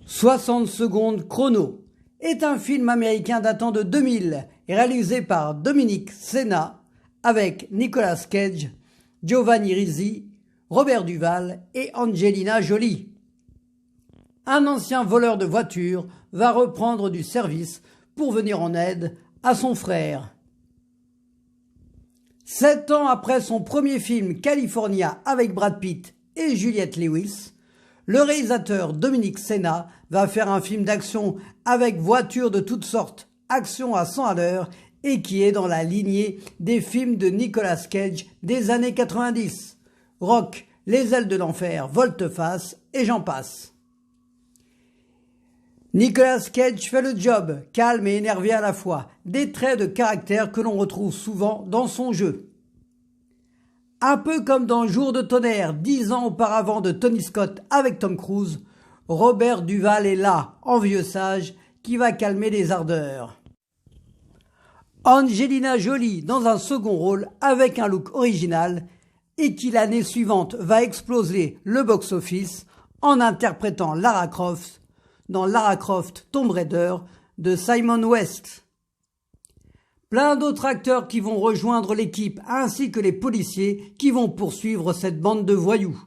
60 secondes chrono est un film américain datant de 2000 et réalisé par Dominic Sena avec Nicolas Cage, Giovanni Ribisi, Robert Duvall et Angelina Jolie. Un ancien voleur de voitures va reprendre du service pour venir en aide à son frère. 7 ans après son premier film California avec Brad Pitt et Juliette Lewis, le réalisateur Dominic Sena va faire un film d'action avec voitures de toutes sortes, action à 100 à l'heure et qui est dans la lignée des films de Nicolas Cage des années 90. Rock, Les ailes de l'enfer, Volte-face et j'en passe. Nicolas Cage fait le job, calme et énervé à la fois, des traits de caractère que l'on retrouve souvent dans son jeu. Un peu comme dans Jour de tonnerre, 10 ans auparavant de Tony Scott avec Tom Cruise, Robert Duvall est là, en vieux sage, qui va calmer les ardeurs. Angelina Jolie dans un second rôle avec un look original et qui l'année suivante va exploser le box-office en interprétant Lara Croft dans Lara Croft Tomb Raider de Simon West. Plein d'autres acteurs qui vont rejoindre l'équipe ainsi que les policiers qui vont poursuivre cette bande de voyous.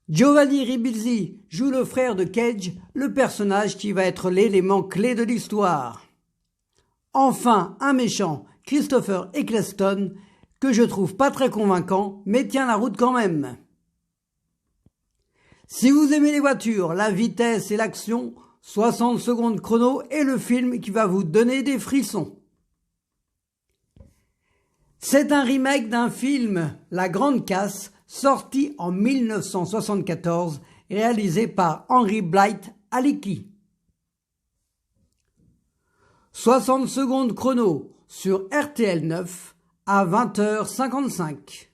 Giovanni Ribisi joue le frère de Cage, le personnage qui va être l'élément clé de l'histoire. Enfin, un méchant, Christopher Eccleston, que je trouve pas très convaincant, mais tient la route quand même. Si vous aimez les voitures, la vitesse et l'action, 60 secondes chrono est le film qui va vous donner des frissons. C'est un remake d'un film, La Grande Casse, sorti en 1974, réalisé par Henry Blyth Alecki. 60 secondes chrono sur RTL 9 à 20h55.